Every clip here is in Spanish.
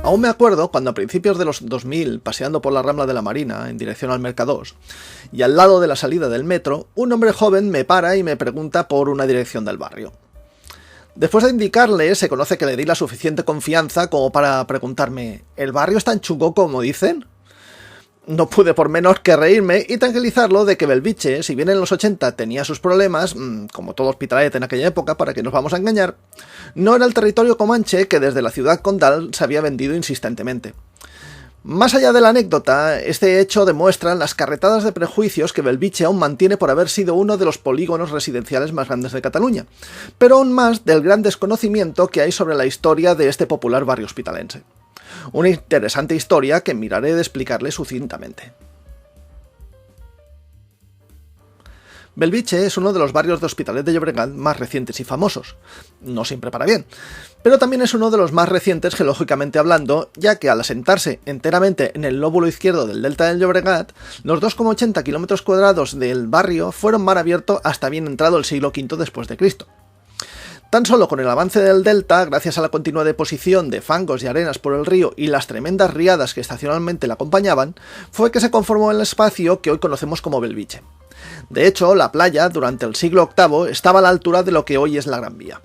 Aún me acuerdo cuando a principios de los 2000, paseando por la Rambla de la Marina en dirección al Mercadós, y al lado de la salida del metro, un hombre joven me para y me pregunta por una dirección del barrio. Después de indicarle, se conoce que le di la suficiente confianza como para preguntarme: ¿el barrio es tan chungo como dicen? No pude por menos que reírme y tranquilizarlo de que Belviche, si bien en los 80 tenía sus problemas, como todo Hospitalet en aquella época, para que nos vamos a engañar, no era el territorio comanche que desde la ciudad condal se había vendido insistentemente. Más allá de la anécdota, este hecho demuestra las carretadas de prejuicios que Belviche aún mantiene por haber sido uno de los polígonos residenciales más grandes de Cataluña, pero aún más del gran desconocimiento que hay sobre la historia de este popular barrio hospitalense. Una interesante historia que miraré de explicarle sucintamente. Belviche es uno de los barrios de Hospitalet de Llobregat más recientes y famosos, no siempre para bien, pero también es uno de los más recientes geológicamente hablando, ya que al asentarse enteramente en el lóbulo izquierdo del delta del Llobregat, los 2,80 km² del barrio fueron mar abierto hasta bien entrado el siglo V después de Cristo. Tan solo con el avance del delta, gracias a la continua deposición de fangos y arenas por el río y las tremendas riadas que estacionalmente la acompañaban, fue que se conformó el espacio que hoy conocemos como Belviche. De hecho, la playa, durante el siglo VIII, estaba a la altura de lo que hoy es la Gran Vía.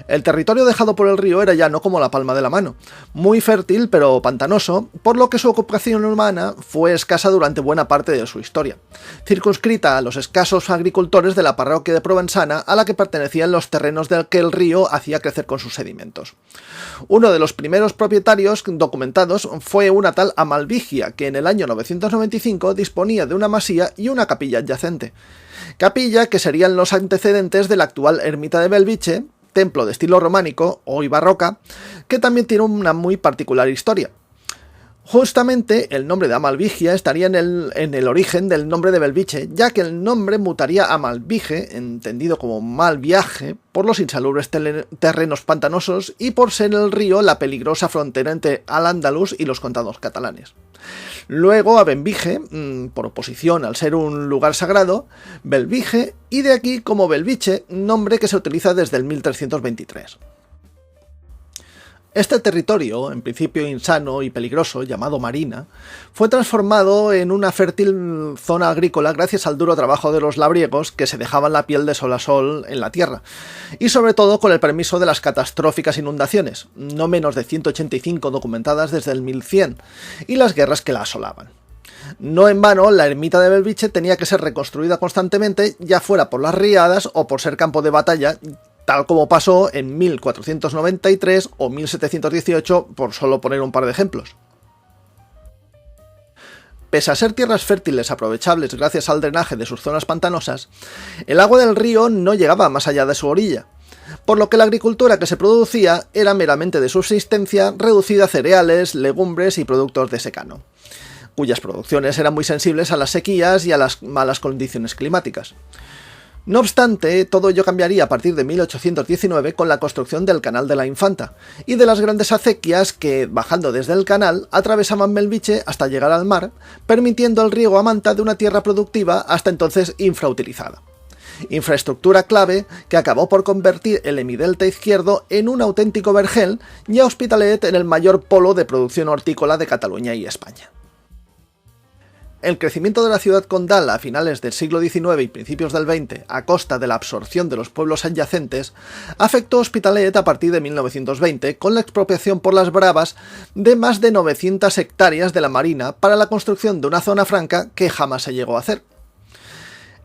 El territorio dejado por el río era llano como la palma de la mano, muy fértil pero pantanoso, por lo que su ocupación humana fue escasa durante buena parte de su historia, circunscrita a los escasos agricultores de la parroquia de Provenzana a la que pertenecían los terrenos del que el río hacía crecer con sus sedimentos. Uno de los primeros propietarios documentados fue una tal Amalvigia, que en el año 995 disponía de una masía y una capilla adyacente. Capilla que serían los antecedentes de la actual ermita de Belviche, templo de estilo románico, hoy barroca, que también tiene una muy particular historia. Justamente el nombre de Amalvigia estaría en el origen del nombre de Belviche, ya que el nombre mutaría a Malvige, entendido como mal viaje, por los insalubres terrenos pantanosos y por ser el río la peligrosa frontera entre Al-Ándalus y los condados catalanes. Luego a Benvige, por oposición al ser un lugar sagrado, Belvige, y de aquí como Belviche, nombre que se utiliza desde el 1323. Este territorio, en principio insano y peligroso, llamado Marina, fue transformado en una fértil zona agrícola gracias al duro trabajo de los labriegos que se dejaban la piel de sol a sol en la tierra, y sobre todo con el permiso de las catastróficas inundaciones, no menos de 185 documentadas desde el 1100, y las guerras que la asolaban. No en vano, la ermita de Belviche tenía que ser reconstruida constantemente, ya fuera por las riadas o por ser campo de batalla, tal como pasó en 1493 o 1718, por solo poner un par de ejemplos. Pese a ser tierras fértiles aprovechables gracias al drenaje de sus zonas pantanosas, el agua del río no llegaba más allá de su orilla, por lo que la agricultura que se producía era meramente de subsistencia, reducida a cereales, legumbres y productos de secano, cuyas producciones eran muy sensibles a las sequías y a las malas condiciones climáticas. No obstante, todo ello cambiaría a partir de 1819 con la construcción del Canal de la Infanta y de las grandes acequias que, bajando desde el canal, atravesaban Belviche hasta llegar al mar, permitiendo el riego a manta de una tierra productiva hasta entonces infrautilizada. Infraestructura clave que acabó por convertir el hemidelta izquierdo en un auténtico vergel y a Hospitalet en el mayor polo de producción hortícola de Cataluña y España. El crecimiento de la ciudad condal a finales del siglo XIX y principios del XX, a costa de la absorción de los pueblos adyacentes, afectó a Hospitalet a partir de 1920 con la expropiación por las bravas de más de 900 hectáreas de la Marina para la construcción de una zona franca que jamás se llegó a hacer.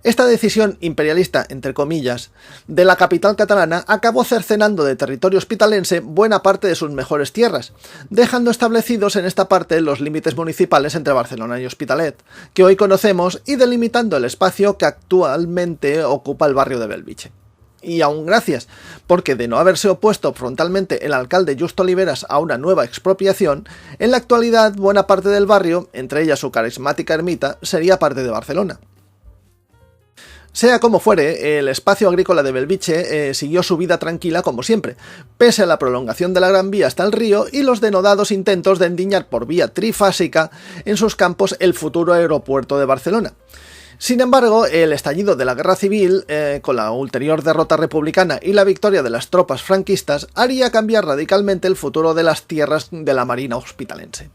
Esta decisión imperialista, entre comillas, de la capital catalana acabó cercenando de territorio hospitalense buena parte de sus mejores tierras, dejando establecidos en esta parte los límites municipales entre Barcelona y Hospitalet, que hoy conocemos, y delimitando el espacio que actualmente ocupa el barrio de Belviche. Y aún gracias, porque de no haberse opuesto frontalmente el alcalde Justo Oliveras a una nueva expropiación, en la actualidad buena parte del barrio, entre ellas su carismática ermita, sería parte de Barcelona. Sea como fuere, el espacio agrícola de Belviche siguió su vida tranquila como siempre, pese a la prolongación de la Gran Vía hasta el río y los denodados intentos de endiñar por vía trifásica en sus campos el futuro aeropuerto de Barcelona. Sin embargo, el estallido de la guerra civil, con la ulterior derrota republicana y la victoria de las tropas franquistas, haría cambiar radicalmente el futuro de las tierras de la Marina hospitalense.